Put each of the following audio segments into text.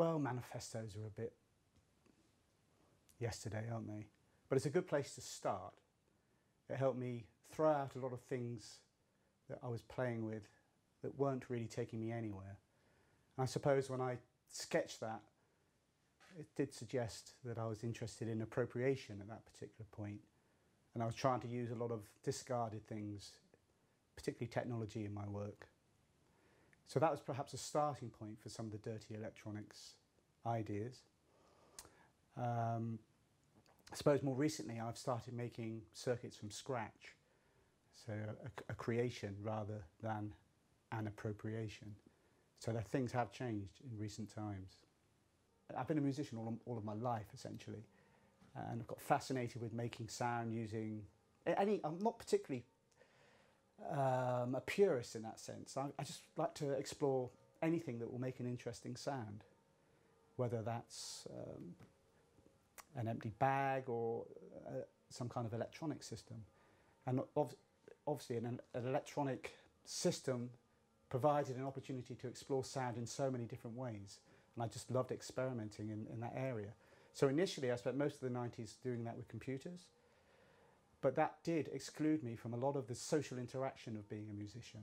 Well, manifestos are a bit yesterday, aren't they? But it's a good place to start. It helped me throw out a lot of things that I was playing with that weren't really taking me anywhere. And I suppose when I sketched that, it did suggest that I was interested in appropriation at that particular point. And I was trying to use a lot of discarded things, particularly technology, in my work. So that was perhaps a starting point for some of the dirty electronics ideas. I suppose more recently I've started making circuits from scratch, so a creation rather than an appropriation. So that things have changed in recent times. I've been a musician all of my life, essentially, and I've got fascinated with making sound using I'm not particularly a purist in that sense. I just like to explore anything that will make an interesting sound, whether that's an empty bag or some kind of electronic system. And obviously an electronic system provided an opportunity to explore sound in so many different ways. And I just loved experimenting in that area. So initially I spent most of the 90s doing that with computers, but that did exclude me from a lot of the social interaction of being a musician.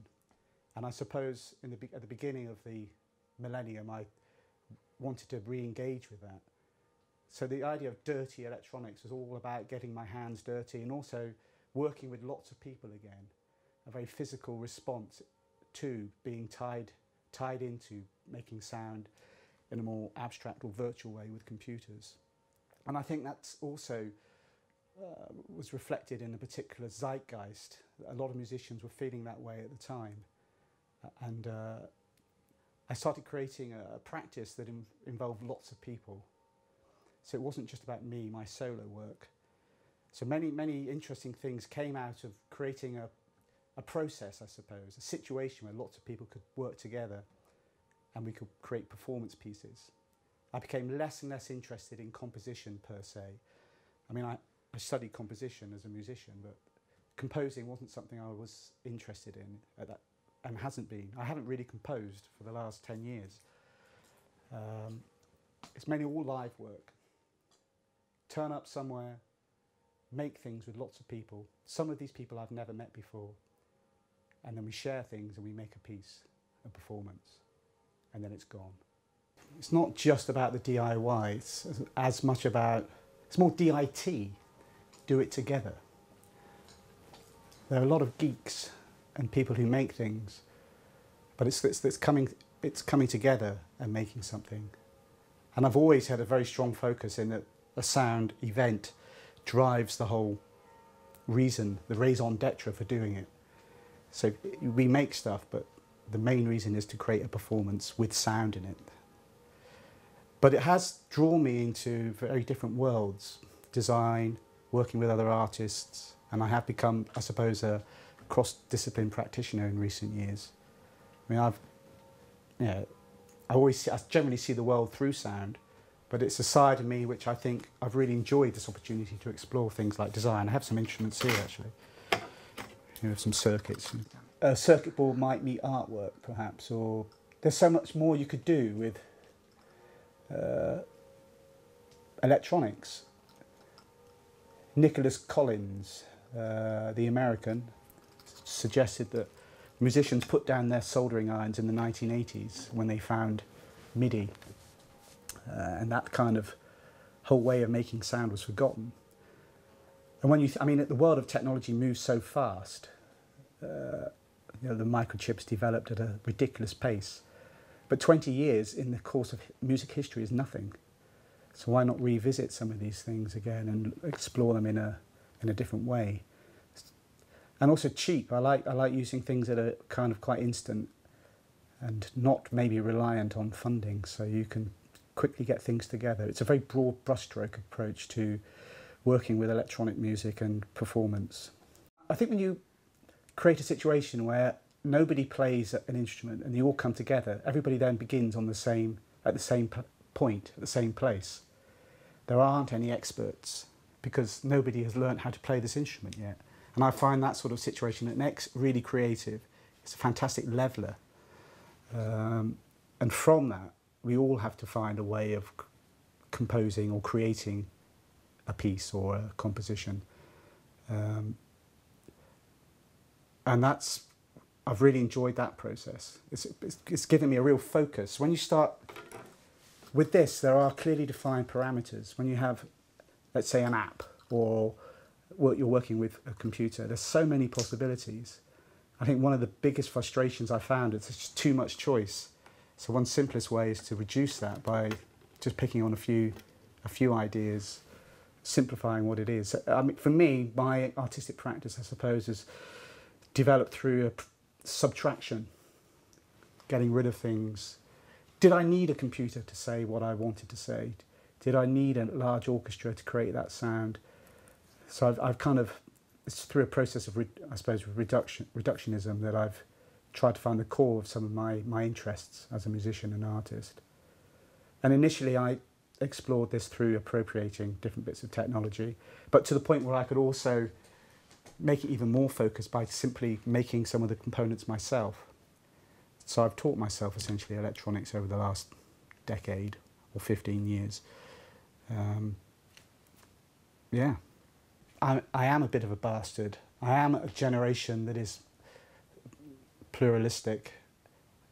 And I suppose at the beginning of the millennium I wanted to re-engage with that. So the idea of dirty electronics was all about getting my hands dirty and also working with lots of people again. A very physical response to being tied into making sound in a more abstract or virtual way with computers. And I think that's also was reflected in a particular zeitgeist. A lot of musicians were feeling that way at the time. And I started creating a practice that involved lots of people. So it wasn't just about me, my solo work. So many interesting things came out of creating a process, I suppose, a situation where lots of people could work together and we could create performance pieces. I became less and less interested in composition per se. I mean, I studied composition as a musician, but composing wasn't something I was interested in at that, and hasn't been. I haven't really composed for the last 10 years. It's mainly all live work. Turn up somewhere, make things with lots of people. Some of these people I've never met before. And then we share things and we make a piece, a performance, and then it's gone. It's not just about the DIY, it's as much about, it's more DIT, do it together. There are a lot of geeks and people who make things, but it's coming together and making something. And I've always had a very strong focus in that a sound event drives the whole reason, the raison d'etre for doing it. So we make stuff, but the main reason is to create a performance with sound in it. But it has drawn me into very different worlds, design, working with other artists, and I have become, I suppose, a cross-discipline practitioner in recent years. I mean, I generally see the world through sound, but it's a side of me which I think I've really enjoyed this opportunity to explore things like design. I have some instruments here, actually. You know, some circuits. A circuit board might meet artwork, perhaps, or there's so much more you could do with electronics. Nicholas Collins, the American, suggested that musicians put down their soldering irons in the 1980s when they found MIDI. And that kind of whole way of making sound was forgotten. And when the world of technology moves so fast. The microchips developed at a ridiculous pace. But 20 years in the course of music history is nothing. So why not revisit some of these things again and explore them in a different way? And also cheap. I like using things that are kind of quite instant and not maybe reliant on funding, so you can quickly get things together. It's a very broad brushstroke approach to working with electronic music and performance. I think when you create a situation where nobody plays an instrument and you all come together, everybody then begins at the same point, at the same place. There aren't any experts because nobody has learned how to play this instrument yet. And I find that sort of situation at NEX really creative. It's a fantastic leveller. And from that, we all have to find a way of composing or creating a piece or a composition. And I've really enjoyed that process. It's given me a real focus. When you start with this, there are clearly defined parameters. When you have, let's say, an app or you're working with a computer, there's so many possibilities. I think one of the biggest frustrations I found is there's just too much choice. So one simplest way is to reduce that by just picking on a few ideas, simplifying what it is. I mean, for me, my artistic practice, I suppose, is developed through a subtraction, getting rid of things. Did I need a computer to say what I wanted to say? Did I need a large orchestra to create that sound? So I've kind of, it's through a process of, I suppose, reductionism that I've tried to find the core of some of my interests as a musician and artist. And initially I explored this through appropriating different bits of technology, but to the point where I could also make it even more focused by simply making some of the components myself. So I've taught myself essentially electronics over the last decade or 15 years. Yeah, I am a bit of a bastard. I am a generation that is pluralistic.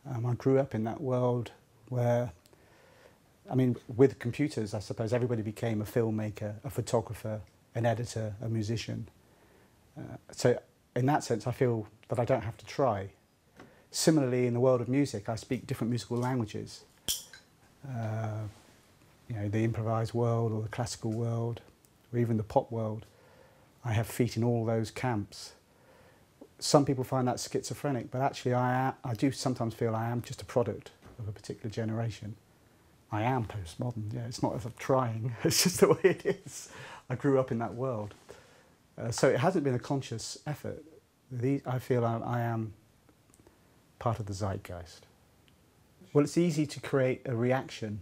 I grew up in that world where, I mean, with computers, I suppose everybody became a filmmaker, a photographer, an editor, a musician. So in that sense, I feel that I don't have to try. Similarly, in the world of music, I speak different musical languages. You know, the improvised world or the classical world, or even the pop world. I have feet in all those camps. Some people find that schizophrenic, but actually I do sometimes feel I am just a product of a particular generation. I am postmodern, yeah, it's not as I'm trying, it's just the way it is. I grew up in that world. So it hasn't been a conscious effort. I feel I am part of the zeitgeist. Well, it's easy to create a reaction,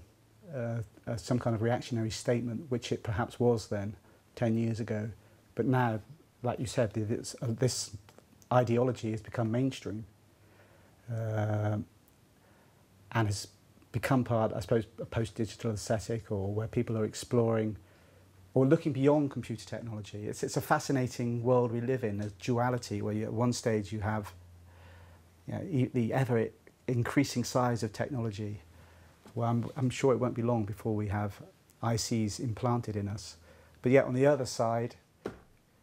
some kind of reactionary statement, which it perhaps was then, 10 years ago. But now, like you said, this ideology has become mainstream and has become part, I suppose, a post-digital aesthetic, or where people are exploring or looking beyond computer technology. It's a fascinating world we live in, a duality where at one stage you have, you know, the ever increasing size of technology. Well, I'm sure it won't be long before we have ICs implanted in us. But yet on the other side,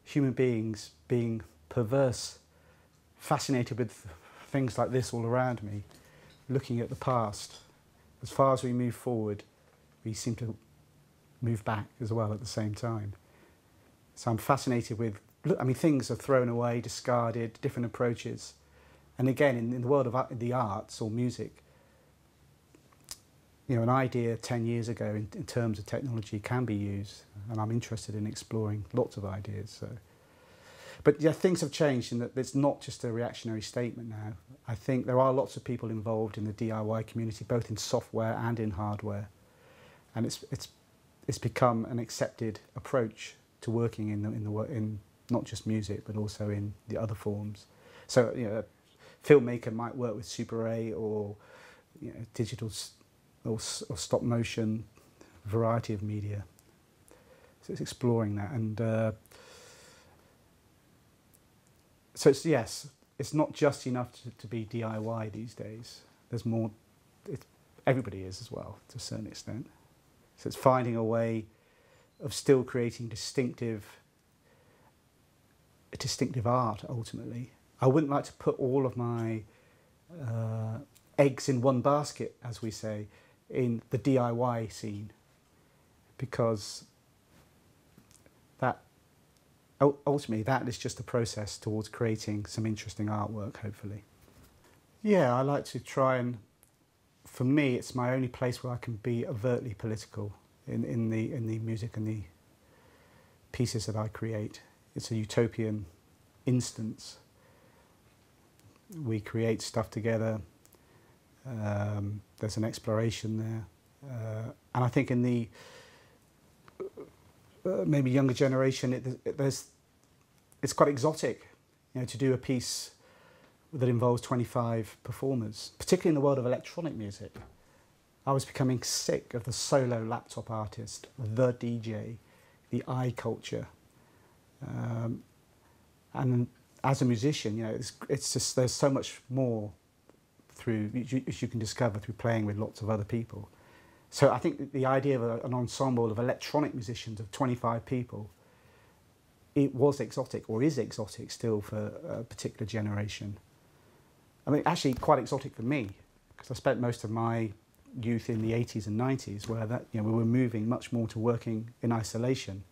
human beings being perverse, fascinated with things like this all around me, looking at the past. As far as we move forward, we seem to move back as well at the same time. So I'm fascinated with, I mean, things are thrown away, discarded, different approaches. And again, in the world of the arts or music, you know, an idea 10 years ago in terms of technology can be used, and I'm interested in exploring lots of ideas. So. But yeah, things have changed in that it's not just a reactionary statement now. I think there are lots of people involved in the DIY community, both in software and in hardware. And it's become an accepted approach to working in not just music, but also in the other forms. So, you know, a filmmaker might work with Super 8 or, you know, digital or stop motion, variety of media. So it's exploring that. And so it's, yes, it's not just enough to be DIY these days. There's more, everybody is as well, to a certain extent. So it's finding a way of still creating distinctive art, ultimately. I wouldn't like to put all of my eggs in one basket, as we say, in the DIY scene, because that, ultimately, that is just a process towards creating some interesting artwork, hopefully. Yeah, I like to try and, for me, it's my only place where I can be overtly political in the music and the pieces that I create. It's a utopian instance. We create stuff together. There's an exploration there. And I think in the maybe younger generation, it's quite exotic, you know, to do a piece that involves 25 performers, particularly in the world of electronic music. I was becoming sick of the solo laptop artist, the DJ, the eye culture. And as a musician, you know, it's just, there's so much more through, as you can discover through playing with lots of other people. So I think the idea of an ensemble of electronic musicians of 25 people, it was exotic, or is exotic still for a particular generation. I mean, actually quite exotic for me, because I spent most of my youth in the 80s and 90s where that, you know, we were moving much more to working in isolation.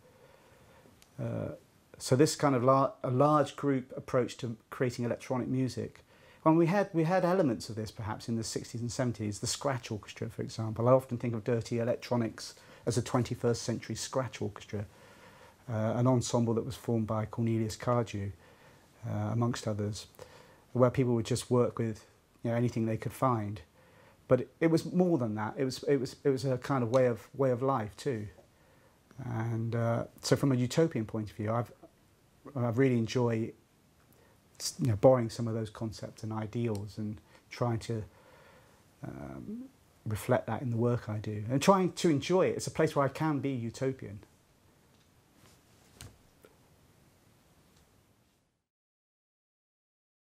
So this kind of a large group approach to creating electronic music. Well, we had elements of this perhaps in the 60s and 70s, the Scratch Orchestra, for example. I often think of Dirty Electronics as a 21st century scratch orchestra, an ensemble that was formed by Cornelius Cardew, amongst others, where people would just work with, you know, anything they could find. But it was more than that. It was a kind of way of life too. And so from a utopian point of view, I've really enjoyed, you know, borrowing some of those concepts and ideals and trying to reflect that in the work I do and trying to enjoy it. It's a place where I can be utopian.